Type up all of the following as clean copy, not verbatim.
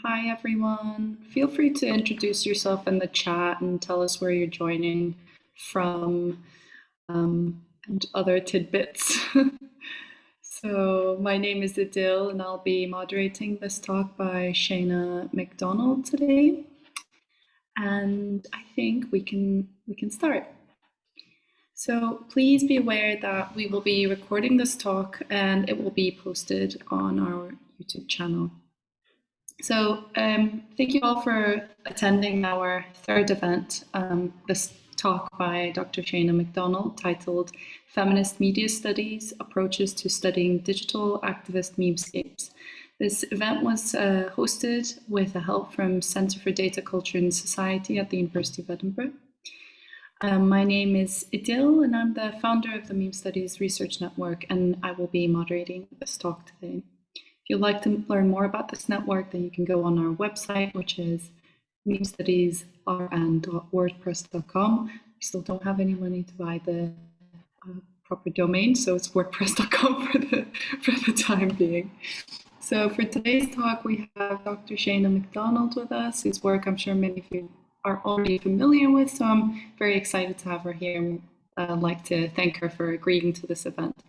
Hi everyone. Feel free to introduce yourself in the chat and tell us where you're joining from and other tidbits. So my name is Idil and I'll be moderating this talk by Shana MacDonald today. And I think we can start. So please be aware that we will be recording this talk and it will be posted on our YouTube channel. So thank you all for attending our third event, this talk by Dr. Shana MacDonald titled Feminist Media Studies Approaches to Studying Digital Activist Meme-scapes. This event was hosted with the help from Centre for Data, Culture and Society at the University of Edinburgh. My name is Idil and I'm the founder of the Meme Studies Research Network, and I will be moderating this talk today. If you'd like to learn more about this network, then you can go on our website, which is memestudiersrn.wordpress.com. We still don't have any money to buy the proper domain, so it's wordpress.com for the time being. So for today's talk, we have Dr. Shana MacDonald with us, whose work I'm sure many of you are already familiar with, so I'm very excited to have her here, and I'd like to thank her for agreeing to this event.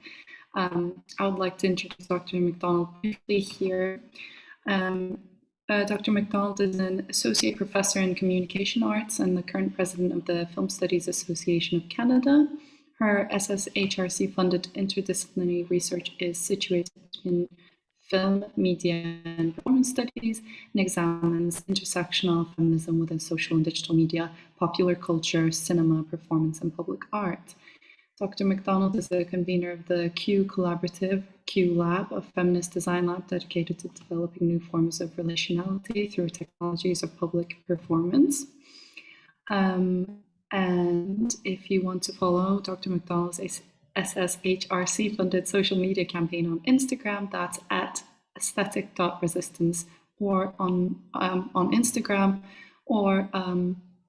I would like to introduce Dr. MacDonald briefly here. Dr. MacDonald is an associate professor in communication arts and the current president of the Film Studies Association of Canada. Her SSHRC-funded interdisciplinary research is situated in film, media, and performance studies, and examines intersectional feminism within social and digital media, popular culture, cinema, performance, and public art. Dr. MacDonald is the convener of the Q Collaborative, Q Lab, a feminist design lab dedicated to developing new forms of relationality through technologies of public performance. And if you want to follow Dr. MacDonald's SSHRC-funded social media campaign on Instagram, that's at aesthetic.resistance, or on Instagram, or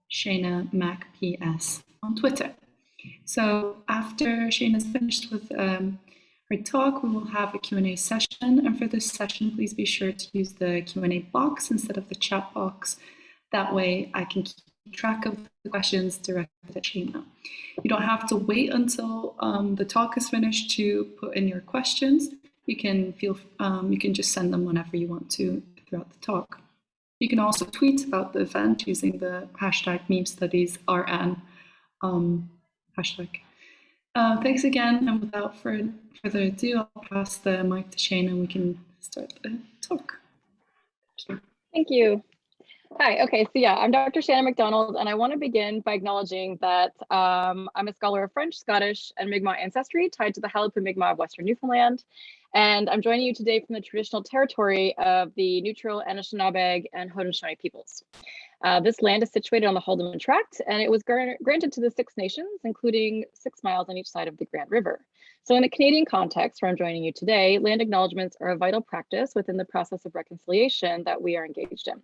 Shana Mac PS on Twitter. So after Shana's finished with her talk, we will have a Q&A session. And for this session, please be sure to use the Q&A box instead of the chat box. That way I can keep track of the questions directed at Shana. You don't have to wait until the talk is finished to put in your questions. You can just send them whenever you want to throughout the talk. You can also tweet about the event using the hashtag #MemeStudiesRN hashtag. Thanks again, and without further ado, I'll pass the mic to Shana and we can start the talk. Thank you. Hi, okay, so yeah, I'm Dr. Shana MacDonald, and I want to begin by acknowledging that I'm a scholar of French, Scottish, and Mi'kmaq ancestry tied to the Halibut Mi'kmaq of Western Newfoundland. And I'm joining you today from the traditional territory of the neutral Anishinaabe and Haudenosaunee peoples. This land is situated on the Haldimand Tract, and it was granted to the Six Nations, including 6 miles on each side of the Grand River. So in the Canadian context where I'm joining you today, land acknowledgements are a vital practice within the process of reconciliation that we are engaged in.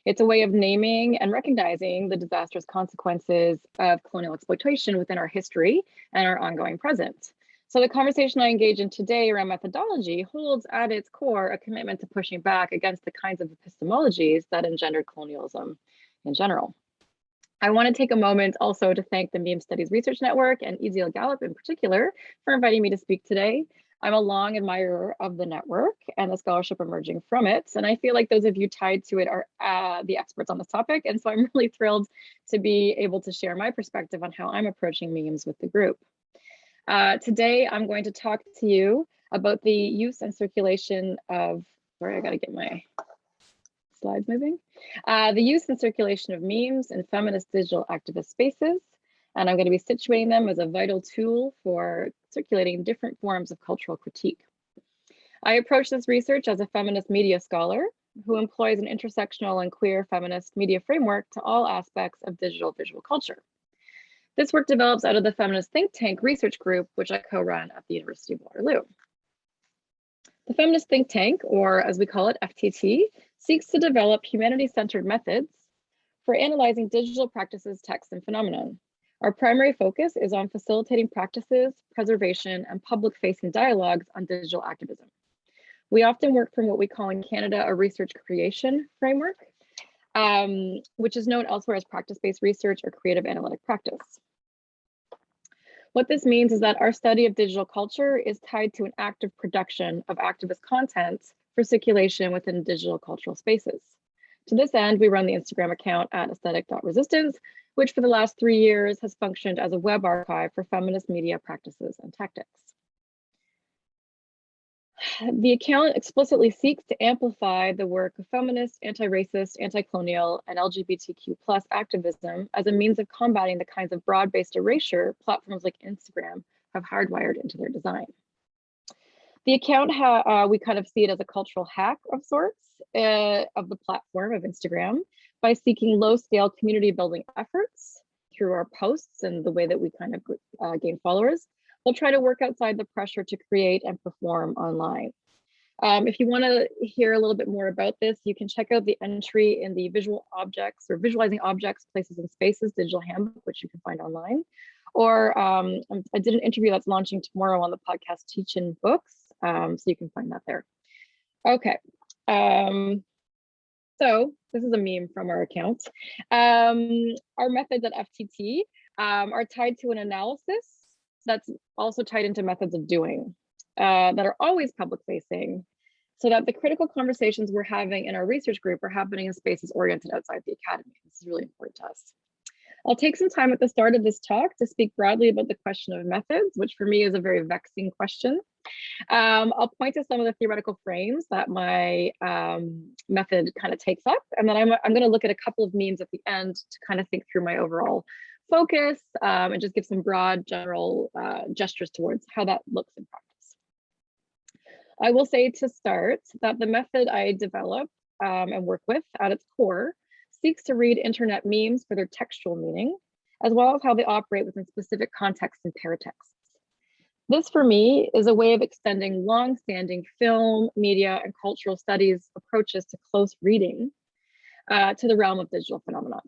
It's a way of naming and recognizing the disastrous consequences of colonial exploitation within our history and our ongoing present. So the conversation I engage in today around methodology holds at its core a commitment to pushing back against the kinds of epistemologies that engendered colonialism in general. I want to take a moment also to thank the Meme Studies Research Network and Idil Galip in particular for inviting me to speak today. I'm a long admirer of the network and the scholarship emerging from it, and I feel like those of you tied to it are the experts on this topic, and so I'm really thrilled to be able to share my perspective on how I'm approaching memes with the group. Today, I'm going to talk to you about the use and circulation of, sorry, I gotta get my slides moving. The use and circulation of memes in feminist digital activist spaces. And I'm going to be situating them as a vital tool for circulating different forms of cultural critique. I approach this research as a feminist media scholar who employs an intersectional and queer feminist media framework to all aspects of digital visual culture. This work develops out of the Feminist Think Tank research group, which I co-run at the University of Waterloo. The Feminist Think Tank, or as we call it, FTT, seeks to develop humanity-centered methods for analyzing digital practices, texts, and phenomenon. Our primary focus is on facilitating practices, preservation, and public-facing dialogues on digital activism. We often work from what we call in Canada a research creation framework, which is known elsewhere as practice-based research or creative analytic practice. What this means is that our study of digital culture is tied to an active production of activist content for circulation within digital cultural spaces. To this end, we run the Instagram account at aesthetic.resistance, which for the last 3 years has functioned as a web archive for feminist media practices and tactics. The account explicitly seeks to amplify the work of feminist, anti-racist, anti-colonial, and LGBTQ+ activism as a means of combating the kinds of broad-based erasure platforms like Instagram have hardwired into their design. The account, we kind of see it as a cultural hack of sorts of the platform of Instagram by seeking low-scale community building efforts through our posts and the way that we kind of gain followers. We'll try to work outside the pressure to create and perform online. If you want to hear a little bit more about this, you can check out the entry in the visual objects or visualizing objects, places, and spaces digital handbook, which you can find online. Or I did an interview that's launching tomorrow on the podcast Teaching Books, so you can find that there. Okay, so this is a meme from our account. Our methods at FTT are tied to an analysis that's also tied into methods of doing that are always public facing, so that the critical conversations we're having in our research group are happening in spaces oriented outside the academy. This is really important to us. I'll take some time at the start of this talk to speak broadly about the question of methods, which for me is a very vexing question. I'll point to some of the theoretical frames that my method kind of takes up, and then I'm going to look at a couple of memes at the end to kind of think through my overall focus and just give some broad general gestures towards how that looks in practice. I will say to start that the method I develop and work with at its core seeks to read internet memes for their textual meaning, as well as how they operate within specific contexts and paratexts. This, for me, is a way of extending long-standing film, media, and cultural studies approaches to close reading to the realm of digital phenomenon.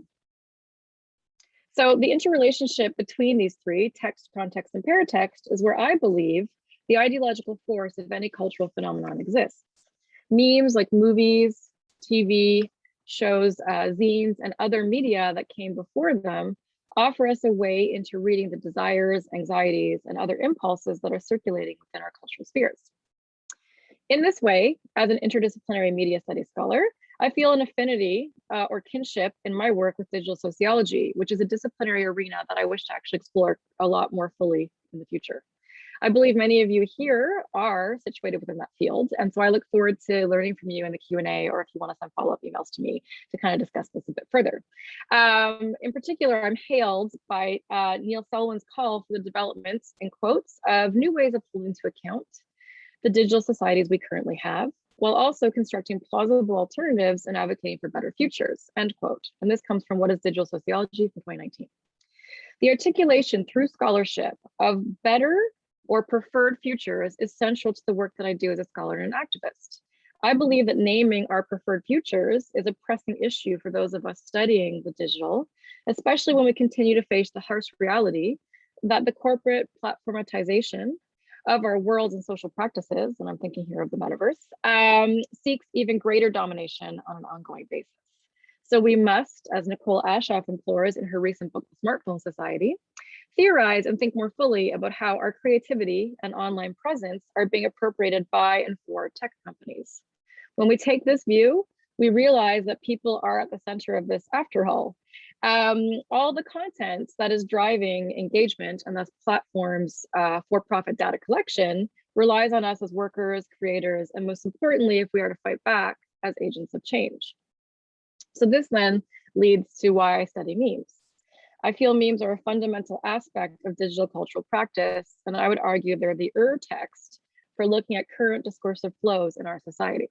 So the interrelationship between these three, text, context, and paratext, is where I believe the ideological force of any cultural phenomenon exists. Memes like movies, TV, shows, zines, and other media that came before them offer us a way into reading the desires, anxieties, and other impulses that are circulating within our cultural spheres. In this way, as an interdisciplinary media studies scholar, I feel an affinity or kinship in my work with digital sociology, which is a disciplinary arena that I wish to actually explore a lot more fully in the future. I believe many of you here are situated within that field, and so I look forward to learning from you in the Q&A, or if you want to send follow-up emails to me to kind of discuss this a bit further. In particular, I'm hailed by Neil Selwyn's call for the development, in quotes, of new ways of holding to account the digital societies we currently have, while also constructing plausible alternatives and advocating for better futures, end quote. And this comes from What is Digital Sociology from 2019. The articulation through scholarship of better or preferred futures is central to the work that I do as a scholar and an activist. I believe that naming our preferred futures is a pressing issue for those of us studying the digital, especially when we continue to face the harsh reality that the corporate platformatization of our worlds and social practices, and I'm thinking here of the metaverse, seeks even greater domination on an ongoing basis. So we must, as Nicole Ashoff implores in her recent book, The Smartphone Society, theorize and think more fully about how our creativity and online presence are being appropriated by and for tech companies. When we take this view, we realize that people are at the center of this after all. All the content that is driving engagement and thus platforms for-profit data collection relies on us as workers, creators, and most importantly, if we are to fight back, as agents of change. So this then leads to why I study memes. I feel memes are a fundamental aspect of digital cultural practice, and I would argue they're the text for looking at current discursive flows in our society.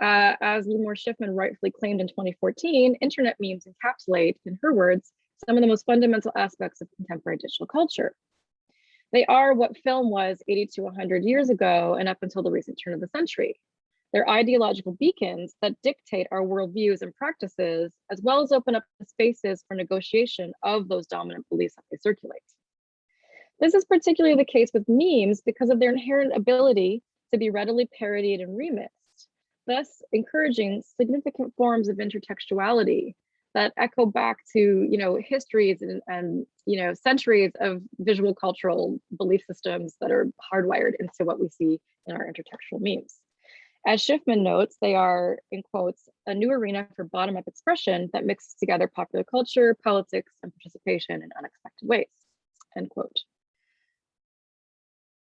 As Limor Schiffman rightfully claimed in 2014, internet memes encapsulate, in her words, some of the most fundamental aspects of contemporary digital culture. They are what film was 80 to 100 years ago and up until the recent turn of the century. They're ideological beacons that dictate our worldviews and practices, as well as open up the spaces for negotiation of those dominant beliefs that they circulate. This is particularly the case with memes because of their inherent ability to be readily parodied and remixed, thus encouraging significant forms of intertextuality that echo back to histories and centuries of visual cultural belief systems that are hardwired into what we see in our intertextual memes. As Schiffman notes, they are, in quotes, a new arena for bottom-up expression that mixes together popular culture, politics, and participation in unexpected ways, end quote.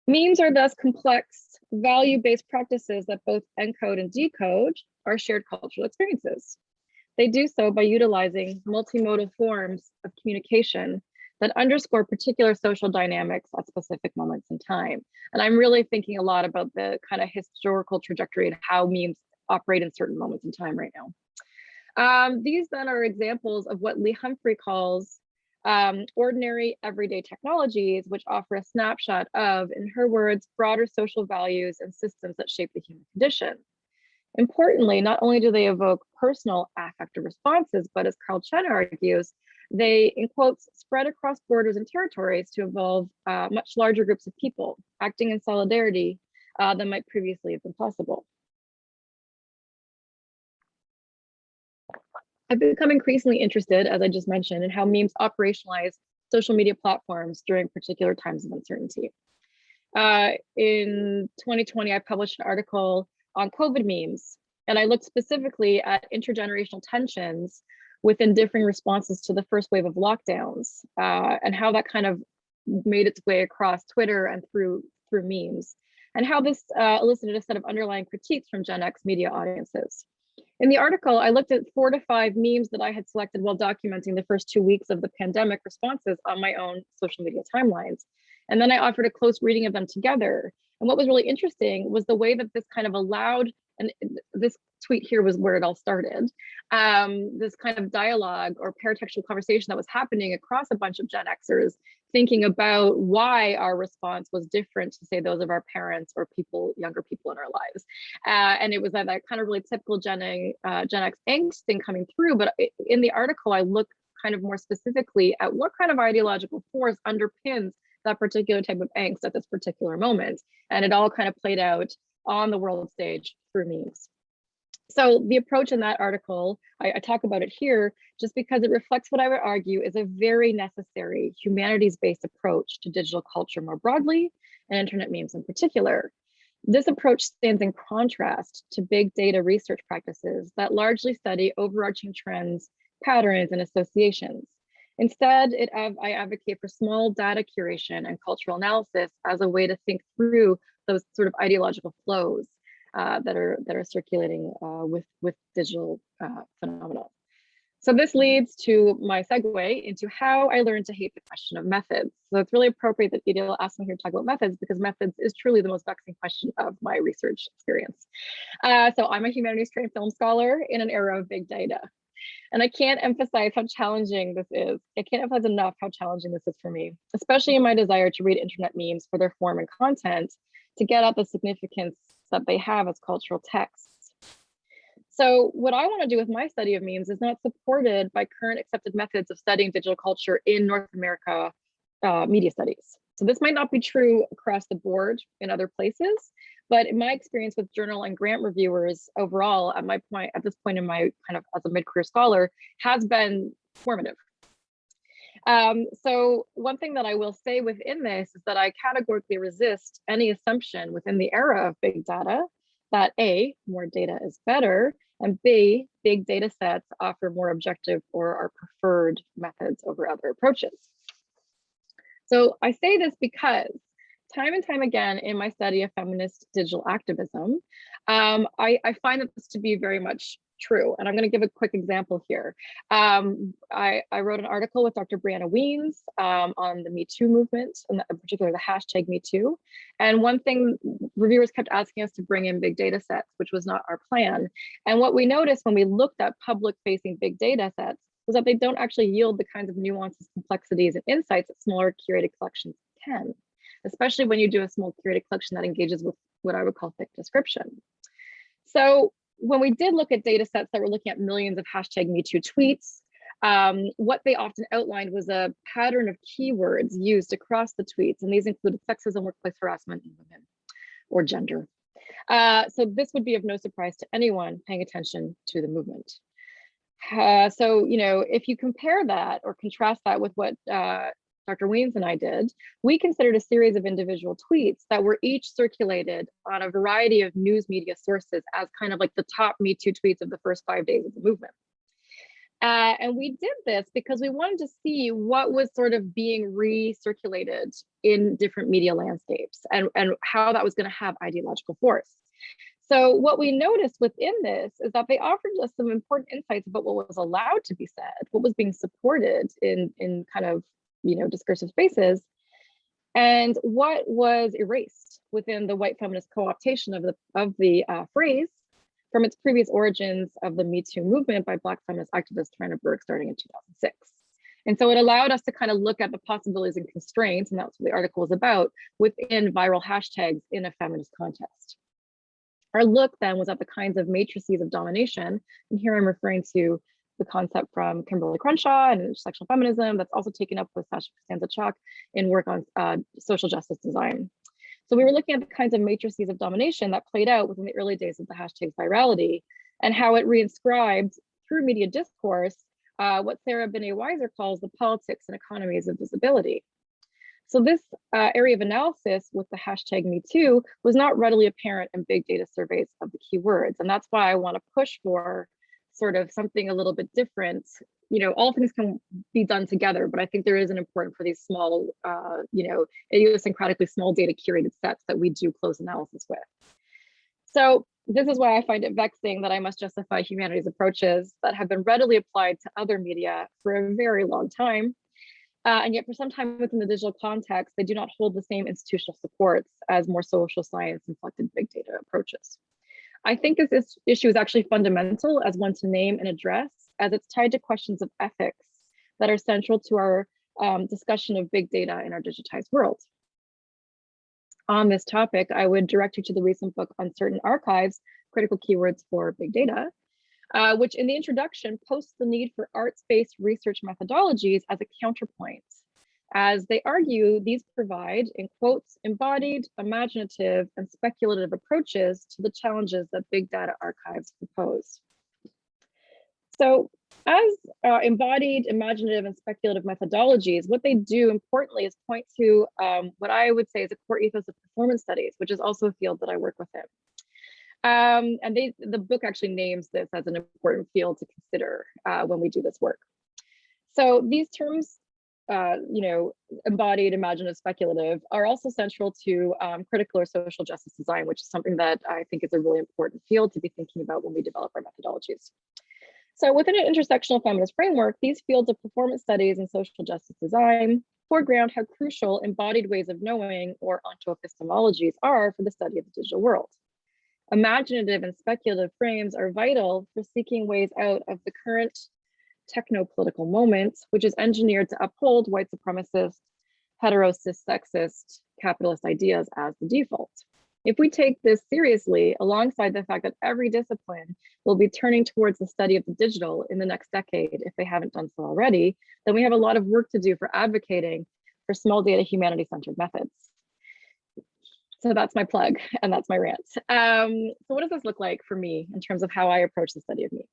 Memes are thus complex, value-based practices that both encode and decode our shared cultural experiences. They do so by utilizing multimodal forms of communication that underscore particular social dynamics at specific moments in time. And I'm really thinking a lot about the kind of historical trajectory and how memes operate in certain moments in time right now. These then are examples of what Lee Humphrey calls ordinary everyday technologies, which offer a snapshot of, in her words, broader social values and systems that shape the human condition. Importantly, not only do they evoke personal affective responses, but as Carl Chen argues, they, in quotes, spread across borders and territories to involve much larger groups of people acting in solidarity than might previously have been possible. I've become increasingly interested, as I just mentioned, in how memes operationalize social media platforms during particular times of uncertainty. In 2020, I published an article on COVID memes, and I looked specifically at intergenerational tensions within differing responses to the first wave of lockdowns, and how that kind of made its way across Twitter and through memes, and how this elicited a set of underlying critiques from Gen X media audiences. In the article, I looked at 4 to 5 memes that I had selected while documenting the first 2 weeks of the pandemic responses on my own social media timelines. And then I offered a close reading of them together. And what was really interesting was the way that this kind of allowed, and this tweet here was where it all started, this kind of dialogue or paratextual conversation that was happening across a bunch of Gen Xers, thinking about why our response was different to, say, those of our parents or younger people in our lives. And it was that kind of really typical Gen X angst thing coming through. But in the article, I look kind of more specifically at what kind of ideological force underpins that particular type of angst at this particular moment. And it all kind of played out on the world stage through memes. So the approach in that article, I talk about it here just because it reflects what I would argue is a very necessary humanities-based approach to digital culture more broadly, and internet memes in particular. This approach stands in contrast to big data research practices that largely study overarching trends, patterns, and associations. Instead, I advocate for small data curation and cultural analysis as a way to think through those sort of ideological flows that are circulating with digital phenomena. So this leads to my segue into how I learned to hate the question of methods. So it's really appropriate that Idil asked me here to talk about methods, because methods is truly the most vexing question of my research experience. So I'm a humanities trained film scholar in an era of big data. And I can't emphasize how challenging this is. I can't emphasize enough how challenging this is for me, especially in my desire to read internet memes for their form and content, to get at the significance that they have as cultural texts. So what I want to do with my study of memes is not supported by current accepted methods of studying digital culture in North America media studies. So this might not be true across the board in other places, but in my experience with journal and grant reviewers overall, at this point in my kind of as a mid-career scholar, has been formative. So one thing that I will say within this is that I categorically resist any assumption within the era of big data that A, more data is better, and B, big data sets offer more objective or are preferred methods over other approaches. So I say this because time and time again in my study of feminist digital activism, I find that this to be very much true. And I'm going to give a quick example here. I wrote an article with Dr. Brianna Weens on the Me Too movement, and in particular the hashtag Me Too. And one thing, reviewers kept asking us to bring in big data sets, which was not our plan. And what we noticed when we looked at public-facing big data sets was that they don't actually yield the kinds of nuances, complexities, and insights that smaller curated collections can, especially when you do a small curated collection that engages with what I would call thick description. So when we did look at data sets that were looking at millions of hashtag Me Too tweets, what they often outlined was a pattern of keywords used across the tweets, and these included sexism, workplace harassment, and women or gender. So this would be of no surprise to anyone paying attention to the movement. So, if you compare that or contrast that with what Dr. Weems and I did, we considered a series of individual tweets that were each circulated on a variety of news media sources as kind of like the top Me Too tweets of the first 5 days of the movement. And we did this because we wanted to see what was sort of being recirculated in different media landscapes and how that was going to have ideological force. So what we noticed within this is that they offered us some important insights about what was allowed to be said, what was being supported in kind of, discursive spaces, and what was erased within the white feminist co-optation of the phrase from its previous origins of the Me Too movement by Black feminist activist Tarana Burke starting in 2006. And so it allowed us to kind of look at the possibilities and constraints, and that's what the article was about, within viral hashtags in a feminist context. Our look then was at the kinds of matrices of domination, and here I'm referring to the concept from Kimberly Crenshaw and intersectional feminism that's also taken up with Sasha Costanza-Chock in work on social justice design. So we were looking at the kinds of matrices of domination that played out within the early days of the hashtag's virality and how it reinscribed through media discourse what Sarah Benet-Weiser calls the politics and economies of visibility. So this area of analysis with the hashtag #MeToo was not readily apparent in big data surveys of the keywords. And that's why I want to push for sort of something a little bit different. All things can be done together, but I think there is an important for these small, idiosyncratically small data curated sets that we do close analysis with. So this is why I find it vexing that I must justify humanities approaches that have been readily applied to other media for a very long time. And yet for some time within the digital context, they do not hold the same institutional supports as more social science inflected big data approaches. I think this issue is actually fundamental as one to name and address, as it's tied to questions of ethics that are central to our discussion of big data in our digitized world. On this topic, I would direct you to the recent book Uncertain Archives, Critical Keywords for Big Data, which in the introduction posts the need for arts-based research methodologies as a counterpoint, as they argue these provide, in quotes, embodied, imaginative, and speculative approaches to the challenges that big data archives propose. So as embodied, imaginative, and speculative methodologies, what they do importantly is point to what I would say is a core ethos of performance studies, which is also a field that I work within. And the book actually names this as an important field to consider when we do this work. So these terms, embodied, imaginative, speculative, are also central to critical or social justice design, which is something that I think is a really important field to be thinking about when we develop our methodologies. So within an intersectional feminist framework, these fields of performance studies and social justice design foreground how crucial embodied ways of knowing, or ontoepistemologies, are for the study of the digital world. Imaginative and speculative frames are vital for seeking ways out of the current techno-political moment, which is engineered to uphold white supremacist, hetero-cis sexist, capitalist ideas as the default. If we take this seriously, alongside the fact that every discipline will be turning towards the study of the digital in the next decade, if they haven't done so already, then we have a lot of work to do for advocating for small data humanity-centered methods. So that's my plug and that's my rant. So what does this look like for me in terms of how I approach the study of memes?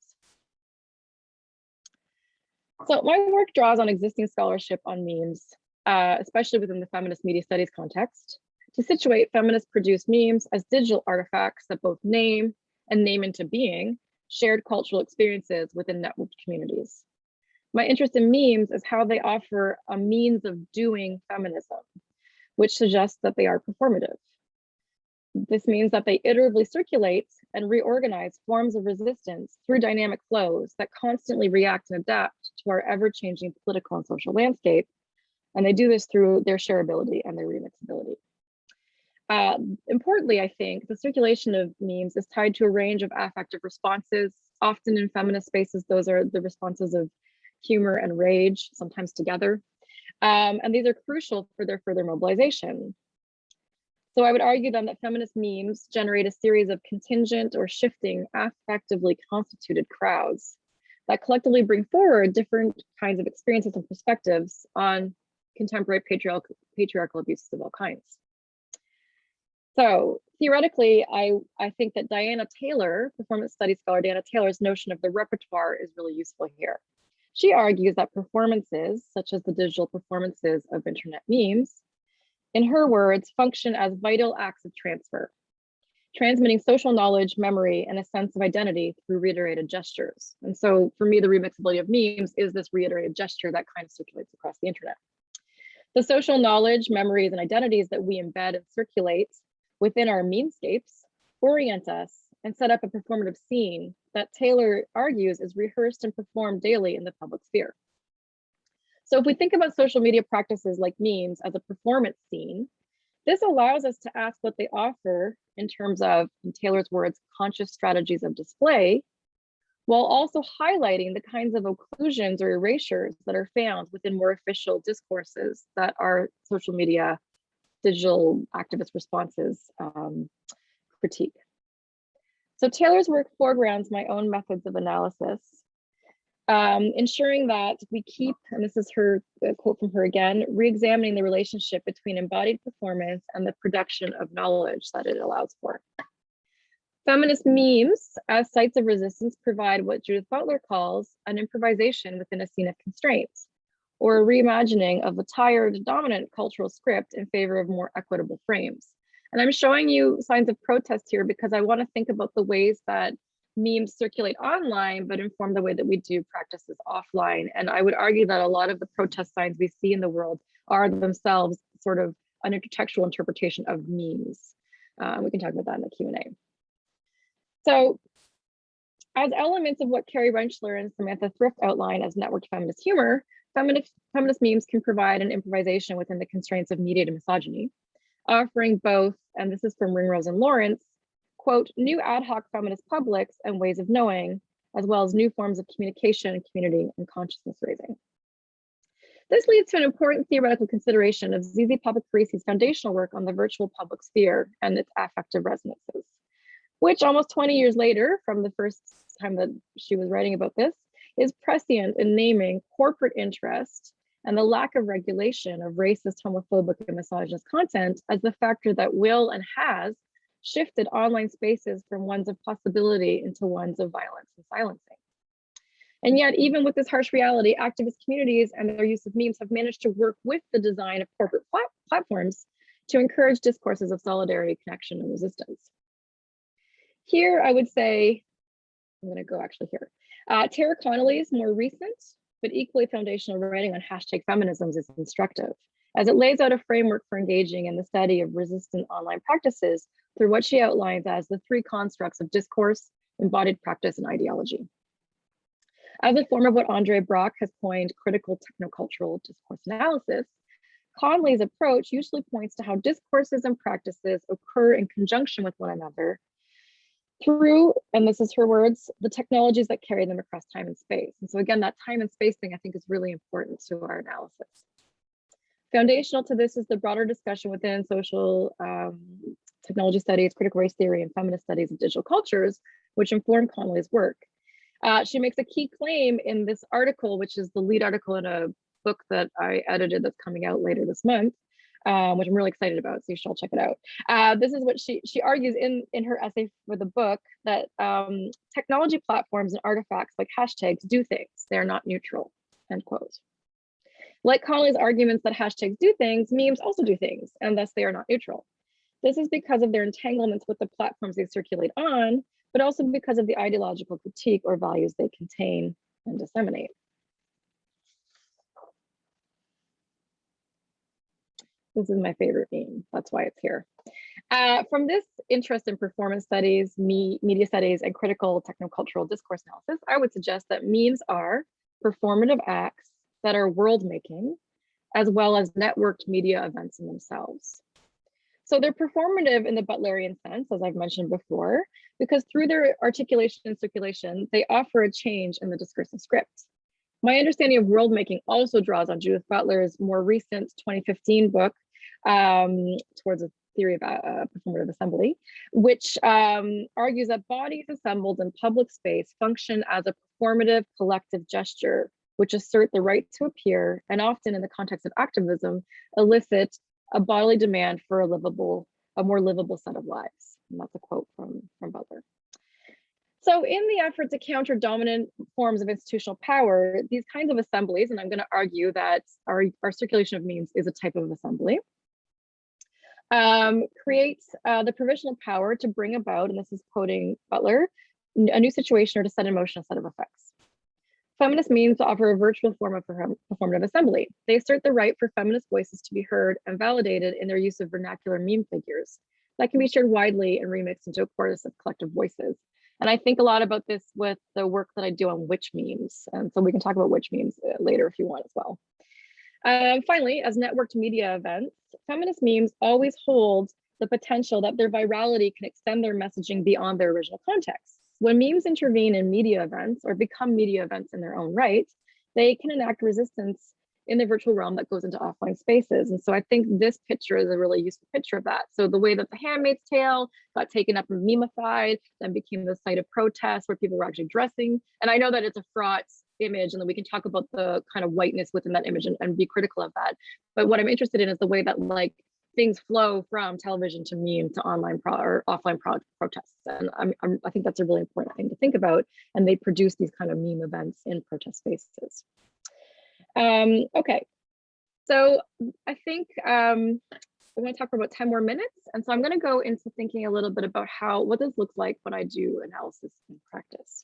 So my work draws on existing scholarship on memes, especially within the feminist media studies context, to situate feminist produced memes as digital artifacts that both name and name into being shared cultural experiences within networked communities. My interest in memes is how they offer a means of doing feminism, which suggests that they are performative. This means that they iteratively circulate and reorganize forms of resistance through dynamic flows that constantly react and adapt to our ever-changing political and social landscape. And they do this through their shareability and their remixability. Importantly, I think the circulation of memes is tied to a range of affective responses. Often in feminist spaces, those are the responses of humor and rage, sometimes together. And these are crucial for their further mobilization. So I would argue then that feminist memes generate a series of contingent or shifting affectively constituted crowds that collectively bring forward different kinds of experiences and perspectives on contemporary patriarchal abuses of all kinds. So theoretically, I think that Diana Taylor, performance studies scholar Diana Taylor's notion of the repertoire is really useful here. She argues that performances, such as the digital performances of internet memes, in her words, function as vital acts of transfer, transmitting social knowledge, memory, and a sense of identity through reiterated gestures. And so for me, the remixability of memes is this reiterated gesture that kind of circulates across the internet. The social knowledge, memories, and identities that we embed and circulate within our meme-scapes orient us and set up a performative scene that Taylor argues is rehearsed and performed daily in the public sphere. So if we think about social media practices like memes as a performance scene, this allows us to ask what they offer in terms of, in Taylor's words, conscious strategies of display, while also highlighting the kinds of occlusions or erasures that are found within more official discourses that our social media digital activist responses critique. So Taylor's work foregrounds my own methods of analysis, ensuring that we keep, and this is her quote from her again, re-examining the relationship between embodied performance and the production of knowledge that it allows for. Feminist memes as sites of resistance provide what Judith Butler calls an improvisation within a scene of constraints, or a reimagining of the tired dominant cultural script in favor of more equitable frames. And I'm showing you signs of protest here because I want to think about the ways that memes circulate online, but inform the way that we do practices offline. And I would argue that a lot of the protest signs we see in the world are themselves sort of an intertextual interpretation of memes. We can talk about that in the Q&A. So as elements of what Carrie Rentschler and Samantha Thrift outline as networked feminist humor, feminist memes can provide an improvisation within the constraints of mediated misogyny, offering both, and this is from Ringrose and Lawrence, quote, new ad hoc feminist publics and ways of knowing, as well as new forms of communication, community, and consciousness raising. This leads to an important theoretical consideration of Zizi Papakarisi's foundational work on the virtual public sphere and its affective resonances, which almost 20 years later, from the first time that she was writing about this, is prescient in naming corporate interest and the lack of regulation of racist, homophobic, and misogynist content as the factor that will and has shifted online spaces from ones of possibility into ones of violence and silencing. And yet, even with this harsh reality, activist communities and their use of memes have managed to work with the design of corporate platforms to encourage discourses of solidarity, connection, and resistance. Here, I would say, I'm going to go actually here. Tara Connolly's more recent, but equally foundational writing on hashtag feminisms is instructive, as it lays out a framework for engaging in the study of resistant online practices through what she outlines as the three constructs of discourse, embodied practice, and ideology. As a form of what Andre Brock has coined critical technocultural discourse analysis, Connolly's approach usually points to how discourses and practices occur in conjunction with one another through, and this is her words, the technologies that carry them across time and space. And so again, that time and space thing I think is really important to our analysis. Foundational to this is the broader discussion within social technology studies, critical race theory, and feminist studies of digital cultures, which inform Connolly's work. She makes a key claim in this article, which is the lead article in a book that I edited that's coming out later this month, which I'm really excited about, so you should all check it out. This is what she argues in her essay for the book, that technology platforms and artifacts like hashtags do things. They're not neutral, end quote. Like Connolly's arguments that hashtags do things, memes also do things, and thus they are not neutral. This is because of their entanglements with the platforms they circulate on, but also because of the ideological critique or values they contain and disseminate. This is my favorite meme, that's why it's here. From this interest in performance studies, media studies, and critical technocultural discourse analysis, I would suggest that memes are performative acts that are world-making, as well as networked media events in themselves. So they're performative in the Butlerian sense, as I've mentioned before, because through their articulation and circulation, they offer a change in the discursive script. My understanding of world making also draws on Judith Butler's more recent 2015 book, Towards a Theory of Performative Assembly, which argues that bodies assembled in public space function as a performative collective gesture, which assert the right to appear, and often in the context of activism, elicit a bodily demand for a livable a more livable set of lives. And that's a quote from Butler. So in the effort to counter dominant forms of institutional power, these kinds of assemblies, and I'm going to argue that our circulation of memes is a type of assembly, creates the provisional power to bring about, and this is quoting Butler, a new situation or to set in motion a set of effects. Feminist memes offer a virtual form of performative assembly. They assert the right for feminist voices to be heard and validated in their use of vernacular meme figures that can be shared widely and remixed into a chorus of collective voices. And I think a lot about this with the work that I do on witch memes. And so we can talk about witch memes later if you want as well. Finally, as networked media events, feminist memes always hold the potential that their virality can extend their messaging beyond their original context. When memes intervene in media events or become media events in their own right, they can enact resistance in the virtual realm that goes into offline spaces. And so I think this picture is a really useful picture of that. So the way that The Handmaid's Tale got taken up and memeified, then became the site of protest where people were actually dressing. And I know that it's a fraught image, and then we can talk about the kind of whiteness within that image and be critical of that. But what I'm interested in is the way that like things flow from television to meme to online or offline protests. And I think that's a really important thing to think about. And they produce these kind of meme events in protest spaces. Okay, so I think I'm going to talk for about 10 more minutes. And so I'm going to go into thinking a little bit about what this looks like when I do analysis in practice.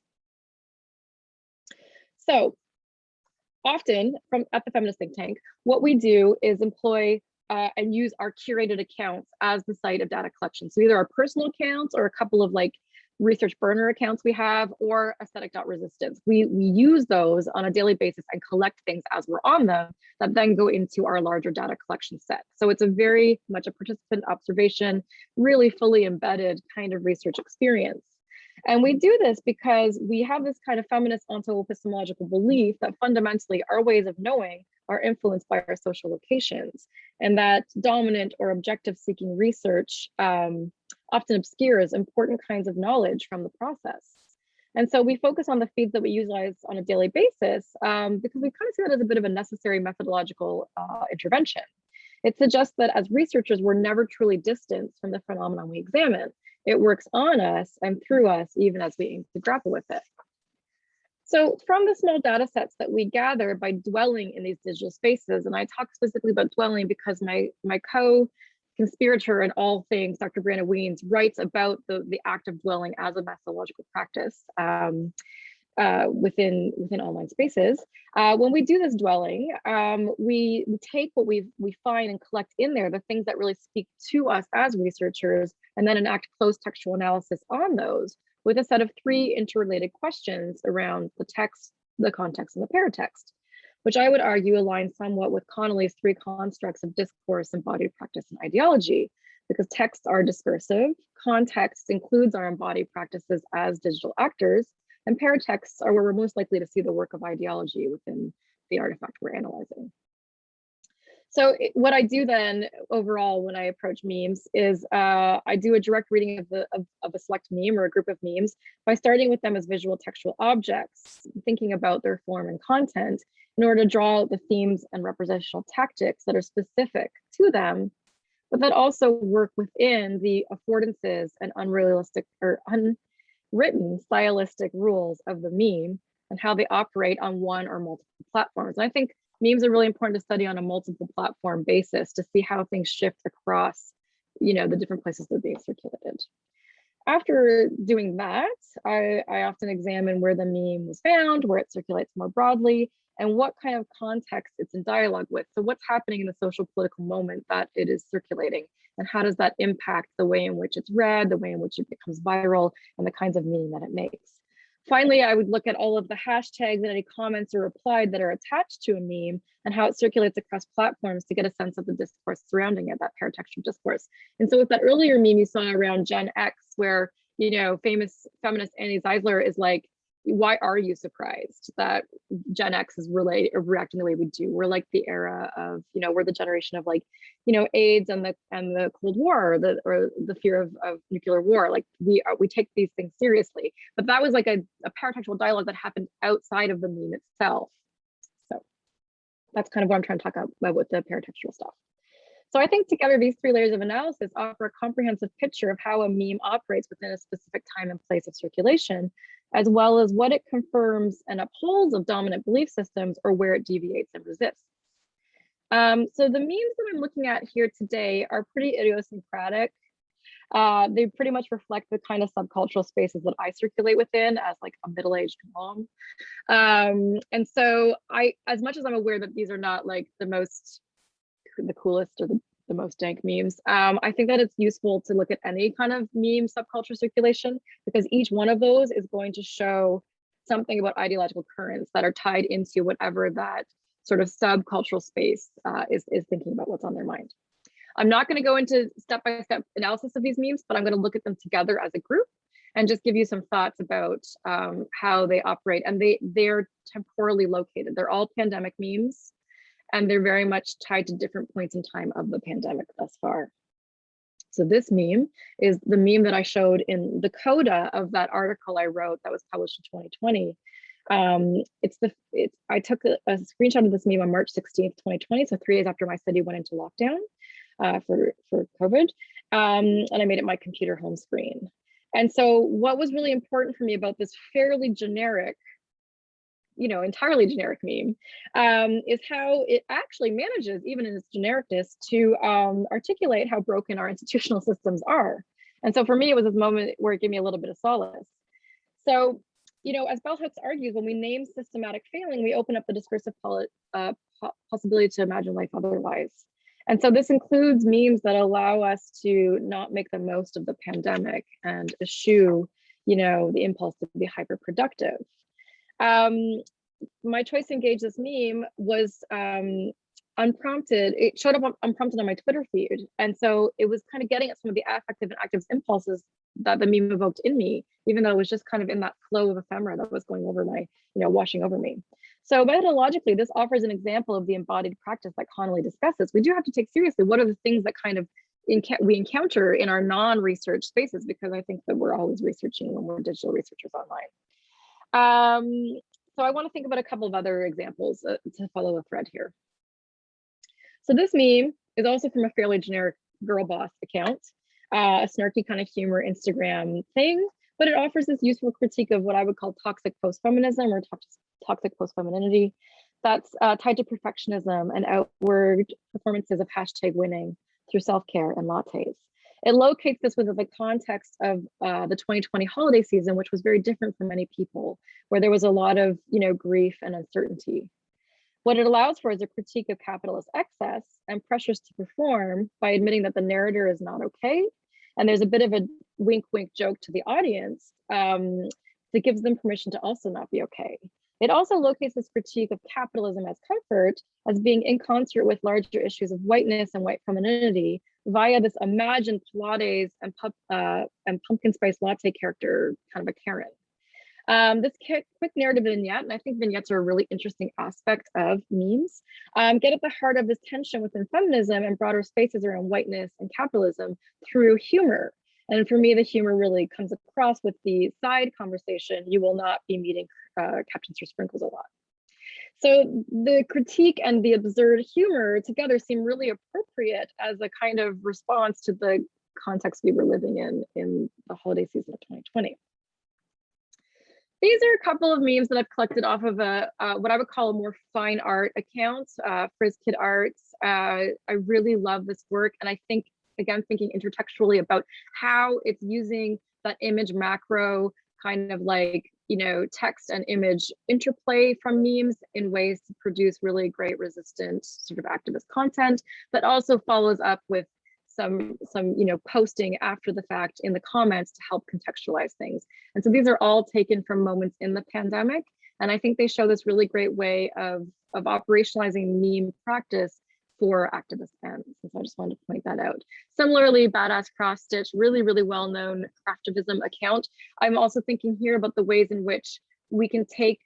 So often at the Feminist Think Tank, what we do is employ and use our curated accounts as the site of data collection. So either our personal accounts or a couple of like research burner accounts we have, or aesthetic.resistance. We use those on a daily basis and collect things as we're on them that then go into our larger data collection set. So it's a very much a participant observation, really fully embedded kind of research experience. And we do this because we have this kind of feminist onto-epistemological belief that fundamentally our ways of knowing are influenced by our social locations, and that dominant or objective seeking research often obscures important kinds of knowledge from the process. And so we focus on the feeds that we utilize on a daily basis because we kind of see that as a bit of a necessary methodological intervention. It suggests that as researchers, we're never truly distanced from the phenomenon we examine. It works on us and through us, even as we aim to grapple with it. So from the small data sets that we gather by dwelling in these digital spaces, and I talk specifically about dwelling because my co-conspirator in all things, Dr. Brianna Weens, writes about the act of dwelling as a methodological practice within online spaces. When we do this dwelling, we take what we find and collect in there, the things that really speak to us as researchers, and then enact closed textual analysis on those with a set of 3 interrelated questions around the text, the context, and the paratext, which I would argue align somewhat with Connolly's 3 constructs of discourse, embodied practice, and ideology, because texts are discursive, context includes our embodied practices as digital actors, and paratexts are where we're most likely to see the work of ideology within the artifact we're analyzing. So what I do then overall when I approach memes is I do a direct reading of a select meme or a group of memes by starting with them as visual textual objects, thinking about their form and content in order to draw out the themes and representational tactics that are specific to them, but that also work within the affordances and unrealistic or unwritten stylistic rules of the meme and how they operate on one or multiple platforms. And I think memes are really important to study on a multiple platform basis to see how things shift across, the different places they're being circulated. After doing that, I often examine where the meme was found, where it circulates more broadly, and what kind of context it's in dialogue with. So what's happening in the social political moment that it is circulating, and how does that impact the way in which it's read, the way in which it becomes viral, and the kinds of meaning that it makes. Finally, I would look at all of the hashtags and any comments or replied that are attached to a meme and how it circulates across platforms to get a sense of the discourse surrounding it, that paratextual discourse. And so with that earlier meme you saw around Gen X, where, famous feminist Annie Zeisler is like, why are you surprised that Gen X is reacting the way we do? We're like the era of, we're the generation of AIDS and the Cold War, or the fear of nuclear war. Like we take these things seriously, but that was like a paratextual dialogue that happened outside of the meme itself. So that's kind of what I'm trying to talk about with the paratextual stuff. So I think together these three layers of analysis offer a comprehensive picture of how a meme operates within a specific time and place of circulation, as well as what it confirms and upholds of dominant belief systems or where it deviates and resists. So the memes that I'm looking at here today are pretty idiosyncratic. They pretty much reflect the kind of subcultural spaces that I circulate within as like a middle-aged mom. And so as much as I'm aware that these are not like the coolest or the most dank memes, I think that it's useful to look at any kind of meme subculture circulation, because each one of those is going to show something about ideological currents that are tied into whatever that sort of subcultural space is thinking about what's on their mind. I'm not going to go into step-by-step analysis of these memes, but I'm going to look at them together as a group and just give you some thoughts about how they operate. And they're temporally located. They're all pandemic memes, and they're very much tied to different points in time of the pandemic thus far. So this meme is the meme that I showed in the coda of that article I wrote that was published in 2020. I took a screenshot of this meme on March 16th, 2020, so 3 days after my city went into lockdown for COVID, and I made it my computer home screen. And so what was really important for me about this fairly generic, entirely generic meme is how it actually manages, even in its genericness, to articulate how broken our institutional systems are. And so for me, it was this moment where it gave me a little bit of solace. So, as Bell Hooks argues, when we name systematic failing, we open up the discursive possibility to imagine life otherwise. And so this includes memes that allow us to not make the most of the pandemic and eschew, the impulse to be hyper-productive. My choice to engage this meme was unprompted. It showed up unprompted on my Twitter feed. And so it was kind of getting at some of the affective and activist impulses that the meme evoked in me, even though it was just kind of in that flow of ephemera that was going over my, washing over me. So methodologically, this offers an example of the embodied practice that Connolly discusses. We do have to take seriously what are the things that kind of we encounter in our non-research spaces, because I think that we're always researching when we're digital researchers online. So I want to think about a couple of other examples to follow the thread here. So this meme is also from a fairly generic girl boss account, a snarky kind of humor Instagram thing, but it offers this useful critique of what I would call toxic post-feminism or toxic post-femininity that's tied to perfectionism and outward performances of hashtag winning through self-care and lattes. It locates this within the context of the 2020 holiday season, which was very different for many people, where there was a lot of grief and uncertainty. What it allows for is a critique of capitalist excess and pressures to perform by admitting that the narrator is not okay. And there's a bit of a wink, wink joke to the audience that gives them permission to also not be okay. It also locates this critique of capitalism as comfort as being in concert with larger issues of whiteness and white femininity via this imagined Pilates and pumpkin spice latte character, kind of a Karen. This quick narrative vignette, and I think vignettes are a really interesting aspect of memes, get at the heart of this tension within feminism and broader spaces around whiteness and capitalism through humor. And for me, the humor really comes across with the side conversation, you will not be meeting Captains for Sprinkles a lot. So the critique and the absurd humor together seem really appropriate as a kind of response to the context we were living in the holiday season of 2020. These are a couple of memes that I've collected off of what I would call a more fine art account, Fris Kid Arts. I really love this work, and I think, again, thinking intertextually about how it's using that image macro kind of like, text and image interplay from memes in ways to produce really great resistant sort of activist content, but also follows up with some posting after the fact in the comments to help contextualize things. And so these are all taken from moments in the pandemic. And I think they show this really great way of operationalizing meme practice for activist ends. And so I just wanted to point that out. Similarly, Badass Cross Stitch, really, really well-known craftivism account. I'm also thinking here about the ways in which we can take,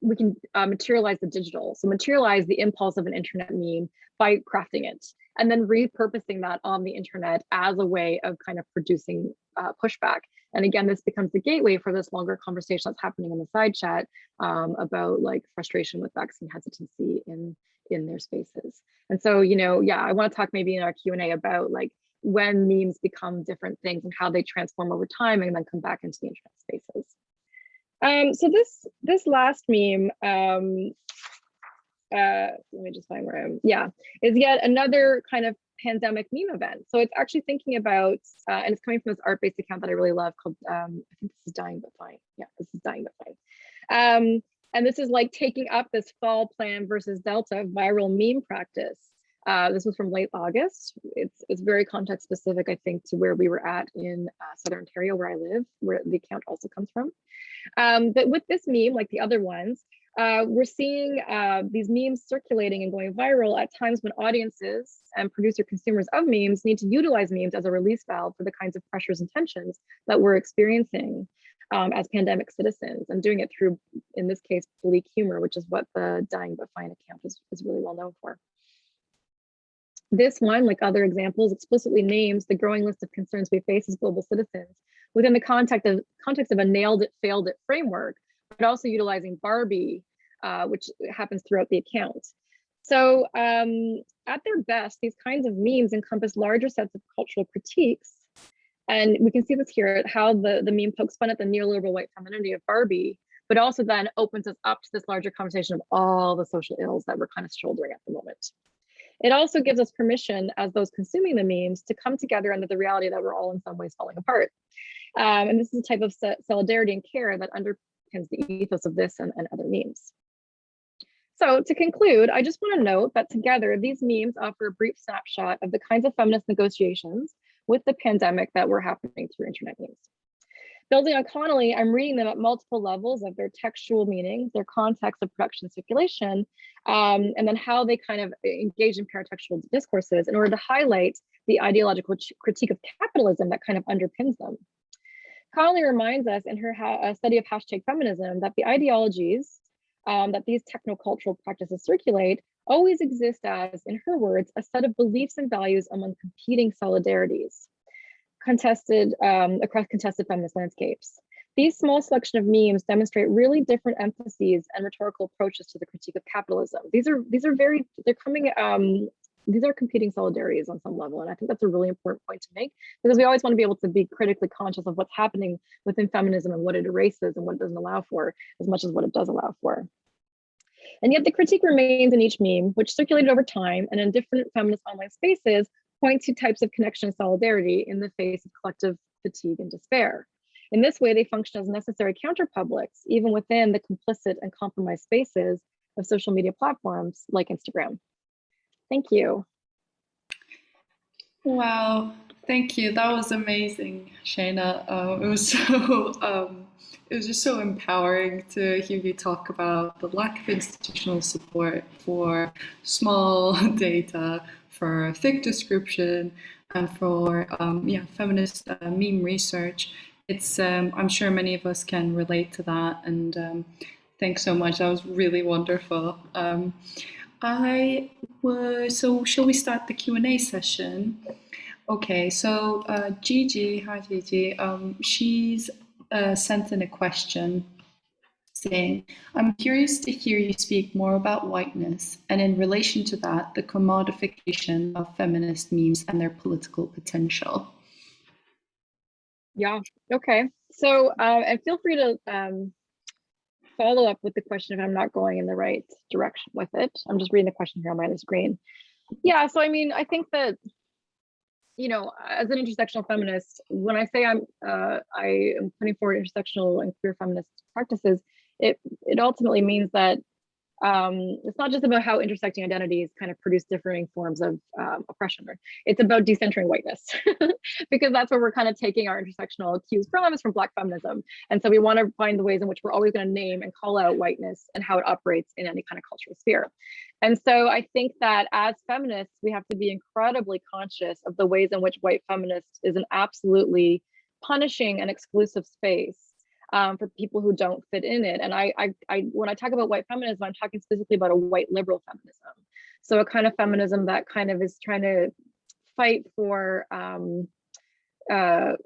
materialize the digital. So materialize the impulse of an internet meme by crafting it and then repurposing that on the internet as a way of kind of producing pushback. And again, this becomes the gateway for this longer conversation that's happening in the side chat about like frustration with vaccine hesitancy in in their spaces. And so, you know, yeah, I want to talk maybe in our Q&A about like when memes become different things and how they transform over time and then come back into the internet spaces. So this last meme, let me just find where I'm, yeah, is yet another kind of pandemic meme event. So it's actually thinking about, and it's coming from this art-based account that I really love called, I think this is Dying But Fine. Yeah, this is Dying But Fine. And this is like taking up this fall plan versus Delta viral meme practice. This was from late August. It's very context specific, I think, to where we were at in Southern Ontario, where I live, where the account also comes from. But with this meme, like the other ones, we're seeing these memes circulating and going viral at times when audiences and producer consumers of memes need to utilize memes as a release valve for the kinds of pressures and tensions that we're experiencing as pandemic citizens, and doing it through, in this case, bleak humor, which is what the Dying But Fine account is really well known for. This one, like other examples, explicitly names the growing list of concerns we face as global citizens within the context of a nailed it, failed it framework, but also utilizing Barbie, which happens throughout the account. So at their best, these kinds of memes encompass larger sets of cultural critiques. And we can see this here, how the meme pokes fun at the neoliberal white femininity of Barbie, but also then opens us up to this larger conversation of all the social ills that we're kind of shouldering at the moment. It also gives us permission as those consuming the memes to come together under the reality that we're all in some ways falling apart. And this is a type of solidarity and care that underpins the ethos of this and other memes. So to conclude, I just want to note that together, these memes offer a brief snapshot of the kinds of feminist negotiations with the pandemic that were happening through internet memes. Building on Connolly, I'm reading them at multiple levels of their textual meaning, their context of production circulation, and then how they kind of engage in paratextual discourses in order to highlight the ideological critique of capitalism that kind of underpins them. Connolly reminds us in her study of hashtag feminism that the ideologies that these technocultural practices circulate always exist as, in her words, a set of beliefs and values among competing solidarities across contested feminist landscapes. These small selection of memes demonstrate really different emphases and rhetorical approaches to the critique of capitalism. These are competing solidarities on some level. And I think that's a really important point to make, because we always want to be able to be critically conscious of what's happening within feminism and what it erases and what it doesn't allow for, as much as what it does allow for. And yet the critique remains in each meme, which circulated over time and in different feminist online spaces, point to types of connection and solidarity in the face of collective fatigue and despair. In this way, they function as necessary counterpublics, even within the complicit and compromised spaces of social media platforms like Instagram. Thank you. Wow, thank you. That was amazing, Shana. It was just so empowering to hear you talk about the lack of institutional support for small data, for thick description, and for feminist meme research. It's I'm sure many of us can relate to that, and thanks so much. That was really wonderful. So shall we start the Q&A session? Okay, so Gigi, hi Gigi, she's sent in a question saying, I'm curious to hear you speak more about whiteness, and in relation to that, the commodification of feminist memes and their political potential. Yeah, okay. So, and feel free to follow up with the question if I'm not going in the right direction with it. I'm just reading the question here on my other screen. Yeah, so I mean, I think that, you know, as an intersectional feminist, when I say I am putting forward intersectional and queer feminist practices, it ultimately means that it's not just about how intersecting identities kind of produce differing forms of oppression. It's about decentering whiteness, because that's where we're kind of taking our intersectional cues from, is from Black feminism. And so we want to find the ways in which we're always going to name and call out whiteness and how it operates in any kind of cultural sphere. And so I think that as feminists, we have to be incredibly conscious of the ways in which white feminist is an absolutely punishing and exclusive space for people who don't fit in it. And I when I talk about white feminism, I'm talking specifically about a white liberal feminism. So a kind of feminism that kind of is trying to fight for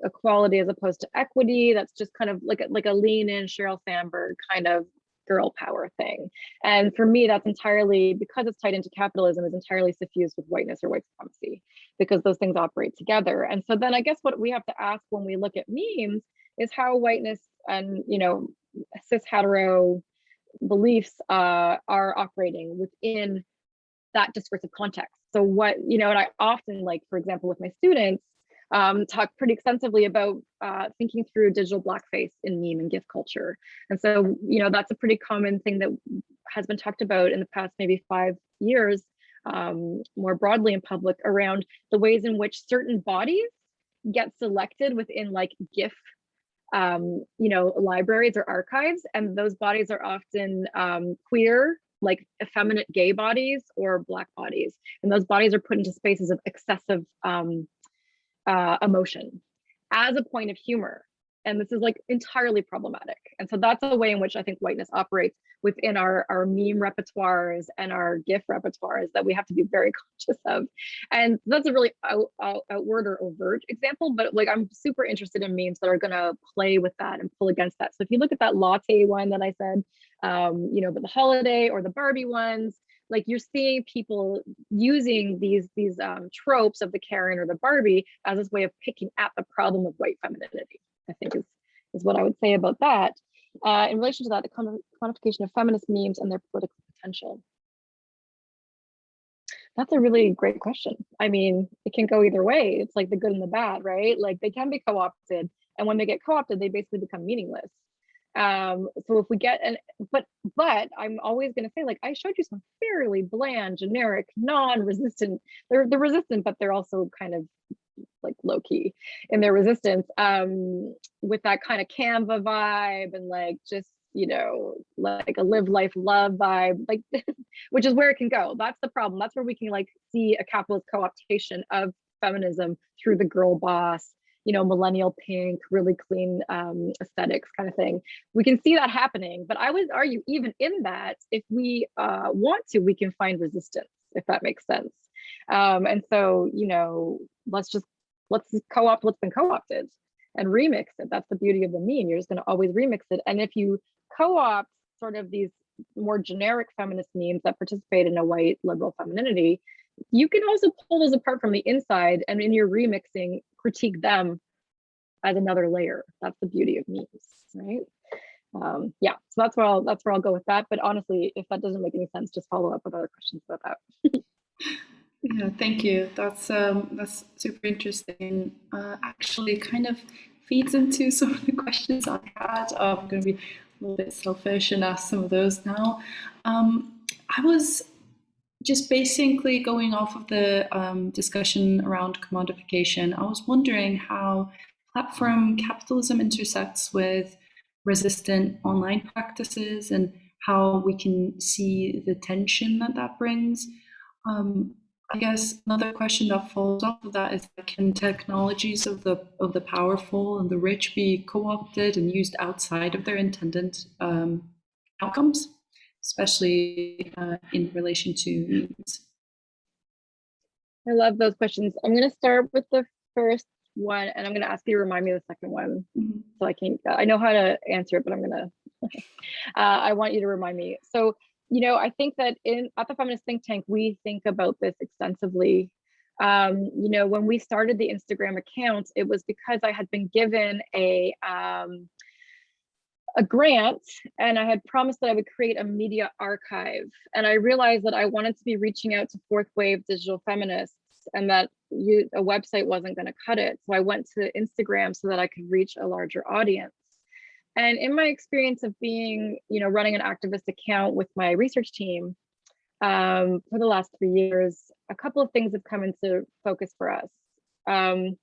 equality as opposed to equity. That's just kind of like a lean in Sheryl Sandberg kind of girl power thing. And for me, that's entirely, because it's tied into capitalism, is entirely suffused with whiteness or white supremacy, because those things operate together. And so then I guess what we have to ask when we look at memes is how whiteness and, cis hetero beliefs are operating within that discursive context. So what, and I often, like, for example, with my students, talk pretty extensively about thinking through digital blackface in meme and GIF culture. And so, that's a pretty common thing that has been talked about in the past maybe 5 years, more broadly in public, around the ways in which certain bodies get selected within like GIF libraries or archives, and those bodies are often queer, like effeminate gay bodies or Black bodies, and those bodies are put into spaces of excessive emotion as a point of humor. And this is like entirely problematic. And so that's a way in which I think whiteness operates within our meme repertoires and our GIF repertoires that we have to be very conscious of. And that's a really outward or overt example, but like I'm super interested in memes that are going to play with that and pull against that. So if you look at that latte one that I said, but the holiday or the Barbie ones, like you're seeing people using these tropes of the Karen or the Barbie as this way of picking at the problem of white femininity, I think is what I would say about that. In relation to that, the quantification of feminist memes and their political potential. That's a really great question. I mean, it can go either way. It's like the good and the bad, right? Like they can be co-opted, and when they get co-opted, they basically become meaningless. So if we get but I'm always going to say, like, I showed you some fairly bland, generic, non-resistant. They're resistant, but they're also kind of like low key in their resistance, with that kind of Canva vibe and like just like a live life love vibe, like which is where it can go. That's the problem. That's where we can like see a capitalist co-optation of feminism through the girl boss, millennial pink, really clean aesthetics kind of thing. We can see that happening, but I would argue even in that, if we want to, we can find resistance, if that makes sense. And so, let's co-opt what's been co-opted and remix it. That's the beauty of the meme. You're just going to always remix it. And if you co-opt sort of these more generic feminist memes that participate in a white liberal femininity, you can also pull those apart from the inside, and in your remixing, critique them as another layer. That's the beauty of memes, right? So that's where I'll go with that. But honestly, if that doesn't make any sense, just follow up with other questions about that. Yeah, thank you. That's super interesting. Actually, kind of feeds into some of the questions I had. I'm going to be a little bit selfish and ask some of those now. I was just basically going off of the discussion around commodification. I was wondering how platform capitalism intersects with resistant online practices and how we can see the tension that brings. I guess another question that falls off of that is, can technologies of the powerful and the rich be co-opted and used outside of their intended outcomes, especially in relation to memes? I love those questions. I'm going to start with the first one, and I'm going to ask you to remind me of the second one. Mm-hmm. So I know how to answer it, but I'm going to, I want you to remind me. So, I think that at the Feminist Think Tank, we think about this extensively. When we started the Instagram account, it was because I had been given a grant, and I had promised that I would create a media archive. And I realized that I wanted to be reaching out to fourth wave digital feminists, and that a website wasn't going to cut it. So I went to Instagram so that I could reach a larger audience. And in my experience of being, running an activist account with my research team for the last 3 years, a couple of things have come into focus for us. I'm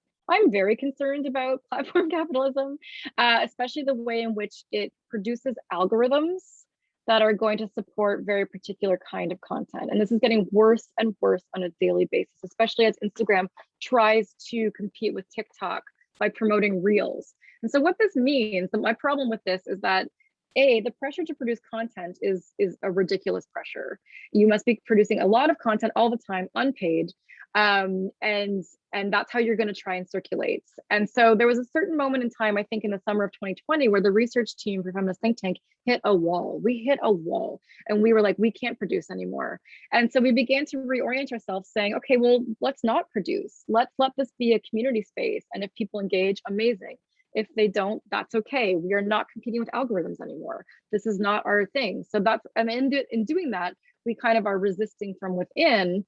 very concerned about platform capitalism, especially the way in which it produces algorithms that are going to support very particular kind of content. And this is getting worse and worse on a daily basis, especially as Instagram tries to compete with TikTok by promoting Reels. And so what this means, my problem with this is that the pressure to produce content is a ridiculous pressure. You must be producing a lot of content all the time, unpaid. And that's how you're going to try and circulate. And so there was a certain moment in time, I think in the summer of 2020, where the research team for Feminist Think Tank hit a wall. We hit a wall and we were like, we can't produce anymore. And so we began to reorient ourselves saying, okay, well, let's not produce. Let's let this be a community space. And if people engage, amazing. If they don't, that's okay. We are not competing with algorithms anymore. This is not our thing. So that's, and in doing that, we kind of are resisting from within.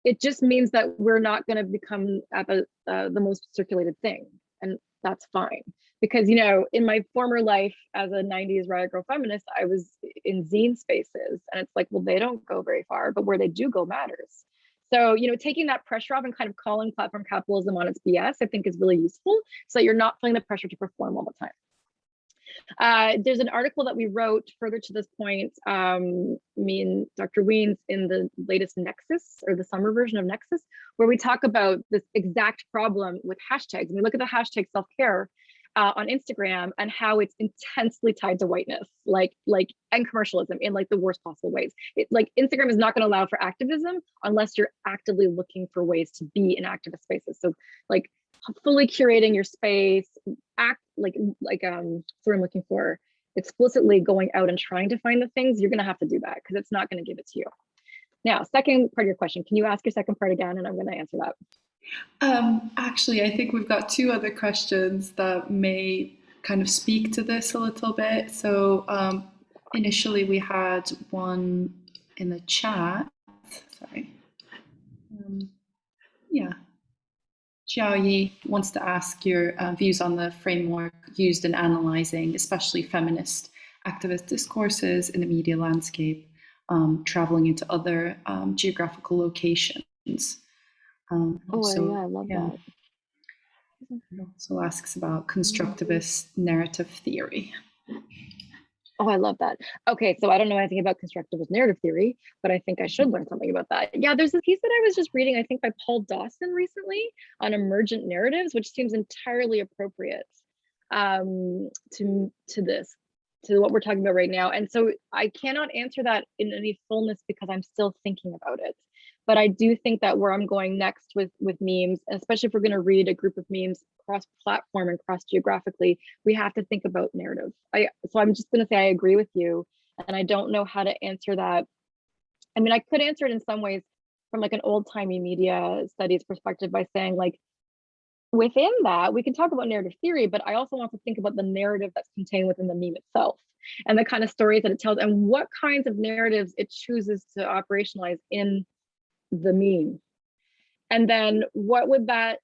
It just means that we're not going to become the most circulated thing. And that's fine. Because, you know, in my former life as a 90s riot girl feminist, I was in zine spaces. And it's like, well, they don't go very far, but where they do go matters. So, you know, taking that pressure off and kind of calling platform capitalism on its BS, I think is really useful. So you're not feeling the pressure to perform all the time. There's an article that we wrote further to this point, me and Dr. Weens, in the latest Nexus, or the summer version of Nexus, where we talk about this exact problem with hashtags. And we look at the hashtag self-care on Instagram and how it's intensely tied to whiteness, and commercialism in like the worst possible ways. Like Instagram is not going to allow for activism unless you're actively looking for ways to be in activist spaces. So like fully curating your space, what I'm looking for, explicitly going out and trying to find the things, you're going to have to do that because it's not going to give it to you. Now, second part of your question, can you ask your second part again? And I'm going to answer that. Actually, I think we've got two other questions that may kind of speak to this a little bit. So initially we had one in the chat. Sorry. Yeah. Xiaoyi wants to ask your views on the framework used in analyzing, especially feminist activist discourses in the media landscape, traveling into other geographical locations. I love that. It also asks about constructivist narrative theory. Oh, I love that. Okay, so I don't know anything about constructivist narrative theory, but I think I should learn something about that. Yeah, there's a piece that I was just reading, I think by Paul Dawson recently, on emergent narratives, which seems entirely appropriate to what we're talking about right now. And so I cannot answer that in any fullness because I'm still thinking about it. But I do think that where I'm going next with memes, especially if we're going to read a group of memes cross-platform and cross-geographically, we have to think about narrative. So I'm just going to say I agree with you, and I don't know how to answer that. I mean, I could answer it in some ways from like an old-timey media studies perspective by saying like, within that, we can talk about narrative theory, but I also want to think about the narrative that's contained within the meme itself and the kind of stories that it tells and what kinds of narratives it chooses to operationalize in the meme. And then what would that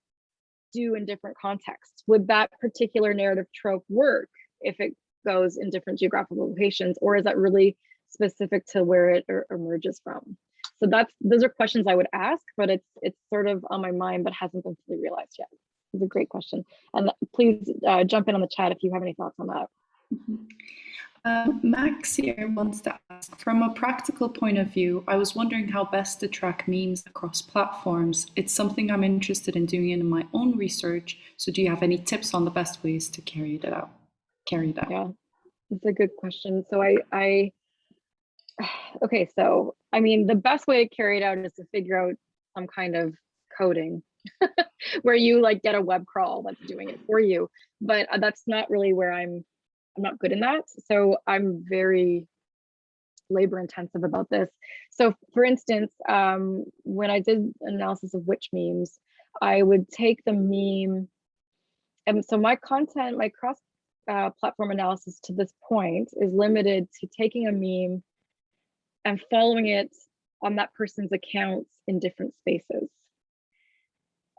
do in different contexts? Would that particular narrative trope work if it goes in different geographical locations, or is that really specific to where it emerges from? So those are questions I would ask, but it's sort of on my mind, but hasn't been fully realized yet. It's a great question. And please jump in on the chat if you have any thoughts on that. Mm-hmm. Max here wants to ask, from a practical point of view, I was wondering how best to track memes across platforms. It's something I'm interested in doing in my own research. So do you have any tips on the best ways to carry that out? Yeah, it's a good question. So okay, so I mean, the best way to carry it out is to figure out some kind of coding where you like get a web crawl that's doing it for you. But that's not really where I'm not good in that. So I'm very labor intensive about this. So for instance, when I did analysis of witch memes, I would take the meme. And so my content, my cross platform analysis to this point is limited to taking a meme and following it on that person's accounts in different spaces.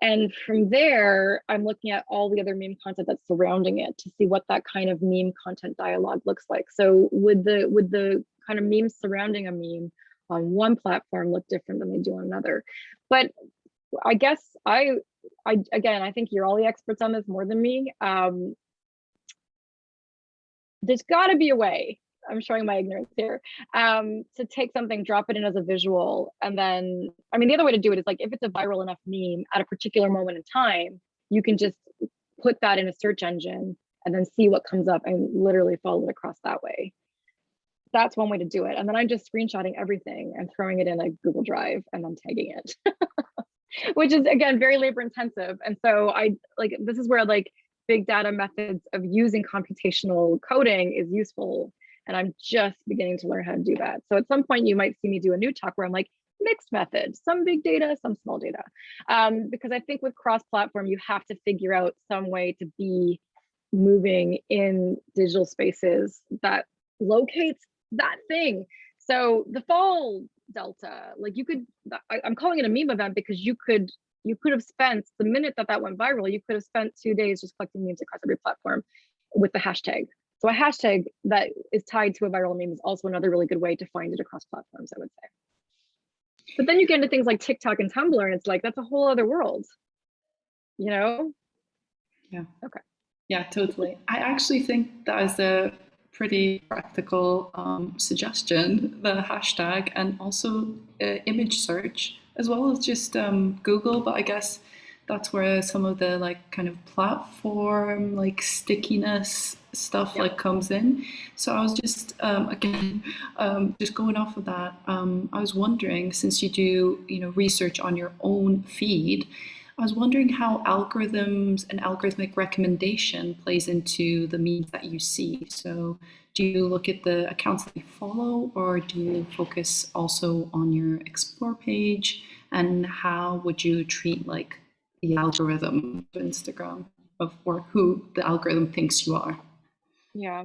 And from there, I'm looking at all the other meme content that's surrounding it to see what that kind of meme content dialogue looks like. So would the kind of memes surrounding a meme on one platform look different than they do on another? But I guess I think you're all the experts on this more than me. There's got to be a way, I'm showing my ignorance here, to take something, drop it in as a visual, and then, I mean, the other way to do it is like, if it's a viral enough meme at a particular moment in time, you can just put that in a search engine and then see what comes up and literally follow it across that way. That's one way to do it. And then I'm just screenshotting everything and throwing it in a Google Drive and then tagging it. which is again very labor intensive. And so this is where like big data methods of using computational coding is useful. And I'm just beginning to learn how to do that. So at some point you might see me do a new talk where I'm like, mixed methods, some big data, some small data. Because I think with cross-platform, you have to figure out some way to be moving in digital spaces that locates that thing. So the fall delta, like you could, I'm calling it a meme event because you could have spent, the minute that went viral, you could have spent 2 days just collecting memes across every platform with the hashtag. So a hashtag that is tied to a viral meme is also another really good way to find it across platforms, I would say. But then you get into things like TikTok and Tumblr, and it's like, that's a whole other world, you know? Yeah. Okay. Yeah, totally. I actually think that is a pretty practical suggestion, the hashtag, and also image search, as well as just Google. But I guess that's where some of the like kind of platform like stickiness stuff like comes in. So I was just again just going off of that, I was wondering, since you do research on your own feed, I was wondering how algorithms and algorithmic recommendation plays into the memes that you see. So do you look at the accounts that you follow, or do you focus also on your explore page? And how would you treat like the algorithm of Instagram, or who the algorithm thinks you are? Yeah.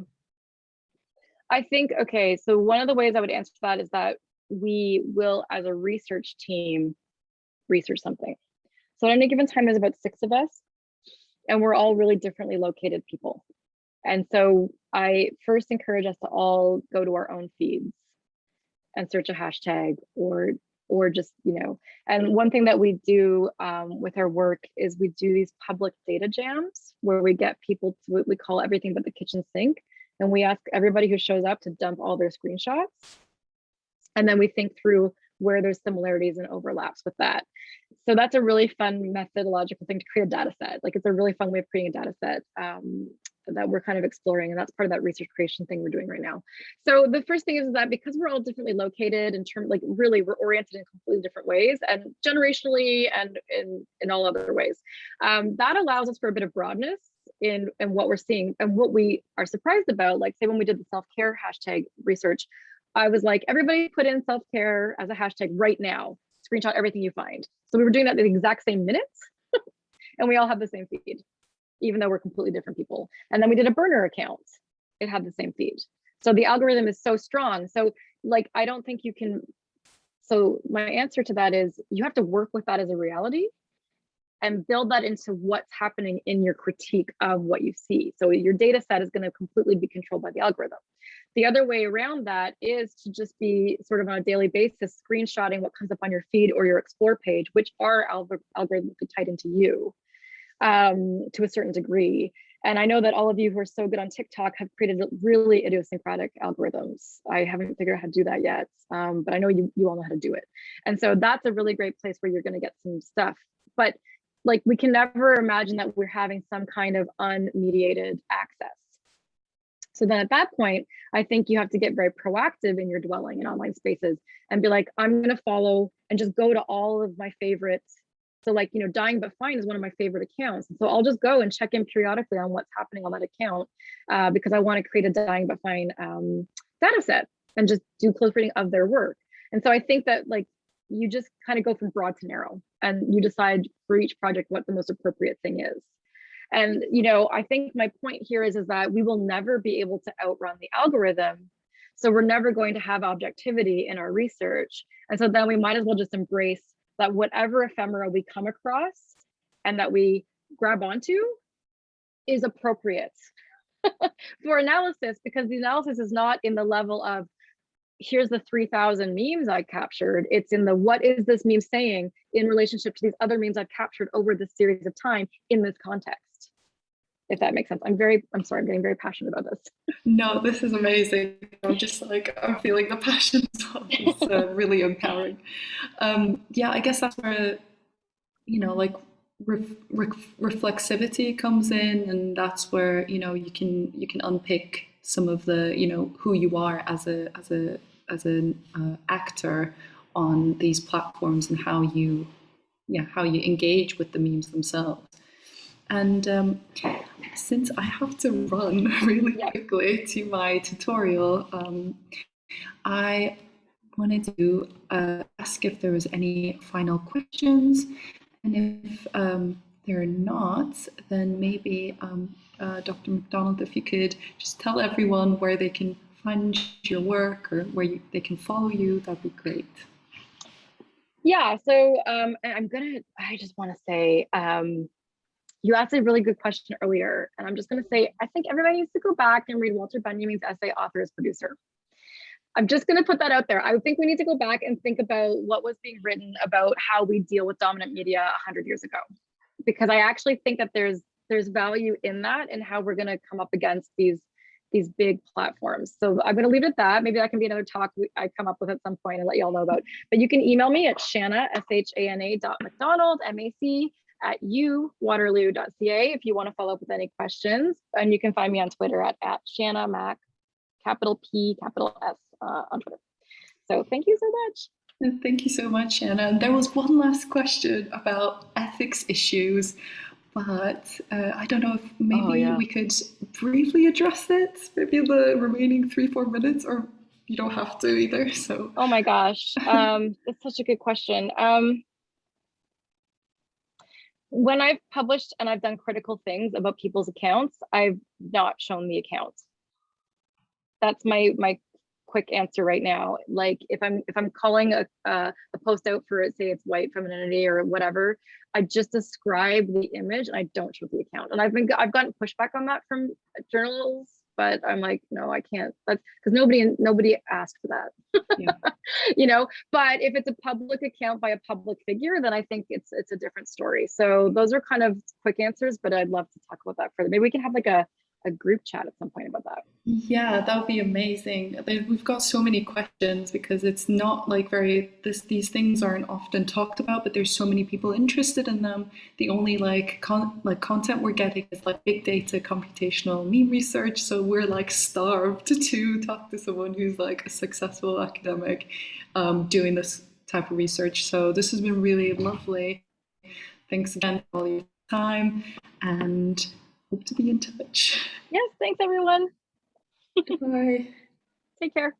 I think, okay, so one of the ways I would answer that is that we will, as a research team, research something. So at any given time, there's about 6 of us, and we're all really differently located people. And so I first encourage us to all go to our own feeds and search a hashtag, or just, and one thing that we do with our work is we do these public data jams where we get people to what we call everything but the kitchen sink. And we ask everybody who shows up to dump all their screenshots. And then we think through where there's similarities and overlaps with that. So that's a really fun methodological thing to create a data set. Like, it's a really fun way of creating a data set that we're kind of exploring. And that's part of that research creation thing we're doing right now. So the first thing is that because we're all differently located in terms, like really we're oriented in completely different ways, and generationally and in all other ways, that allows us for a bit of broadness in what we're seeing. And what we are surprised about, like say when we did the self-care hashtag research, I was like, everybody put in self-care as a hashtag right now, screenshot everything you find. So we were doing that in the exact same minutes and we all have the same feed, even though we're completely different people. And then we did a burner account. It had the same feed. So the algorithm is so strong. So like, I don't think you can, so my answer to that is you have to work with that as a reality and build that into what's happening in your critique of what you see. So your data set is going to completely be controlled by the algorithm. The other way around that is to just be sort of on a daily basis screenshotting what comes up on your feed or your explore page, which are algorithmically tied into you to a certain degree. And I know that all of you who are so good on TikTok have created really idiosyncratic algorithms. I haven't figured out how to do that yet, but I know you all know how to do it. And so that's a really great place where you're going to get some stuff. But like, we can never imagine that we're having some kind of unmediated access. So then at that point, I think you have to get very proactive in your dwelling in online spaces and be like, I'm going to follow and just go to all of my favorites. So like, Dying But Fine is one of my favorite accounts. And so I'll just go and check in periodically on what's happening on that account because I want to create a Dying But Fine data set and just do close reading of their work. And so I think that like, you just kind of go from broad to narrow and you decide for each project what the most appropriate thing is. And, I think my point here is that we will never be able to outrun the algorithm. So we're never going to have objectivity in our research. And so then we might as well just embrace that whatever ephemera we come across and that we grab onto is appropriate for analysis, because the analysis is not in the level of, here's the 3,000 memes I captured. It's in the, what is this meme saying in relationship to these other memes I've captured over this series of time in this context, if that makes sense. I'm sorry, I'm getting very passionate about this. No, this is amazing. I'm just like, I'm feeling the passion. It's really empowering. Yeah, I guess that's where, like reflexivity comes in, and that's where, you can unpick some of the, who you are as an actor on these platforms and how you how you engage with the memes themselves. And since I have to run really quickly to my tutorial, I wanted to ask if there was any final questions, and if there are not, then maybe Dr. MacDonald, if you could just tell everyone where they can find your work or where they can follow you, that'd be great. Yeah, so I just want to say, you asked a really good question earlier, and I'm just going to say, I think everybody needs to go back and read Walter Benjamin's essay, Author as Producer. I'm just going to put that out there. I think we need to go back and think about what was being written about how we deal with dominant media 100 years ago, because I actually think that there's value in that and how we're going to come up against these big platforms. So I'm going to leave it at that. Maybe that can be another talk I come up with at some point and let you all know about. But you can email me at Shana, shana.macdonald, MAC, @uwaterloo.ca if you want to follow up with any questions. And you can find me on Twitter at Shana Mac, capital P, capital S on Twitter. So thank you so much. Thank you so much, Shana. And there was one last question about ethics issues, but I don't know if maybe we could briefly address it, maybe in the remaining 3-4 minutes, or you don't have to either. So. Oh my gosh, that's such a good question. When I've published and I've done critical things about people's accounts, I've not shown the accounts. That's my quick answer right now. Like if I'm calling a post out for it, say it's white femininity or whatever, I just describe the image and I don't show the account. And I've gotten pushback on that from journals, but I'm like, no, I can't. That's because nobody asked for that. Yeah. You know, but if it's a public account by a public figure, then I think it's a different story. So those are kind of quick answers, but I'd love to talk about that further. Maybe we can have like a group chat at some point about that. Yeah, that would be amazing. We've got so many questions because it's not like these things aren't often talked about, but there's so many people interested in them. The only content we're getting is like big data computational meme research, so we're like starved to talk to someone who's like a successful academic doing this type of research. So this has been really lovely. Thanks again for all your time, and hope to be in touch. Yes, thanks everyone. Bye. Take care.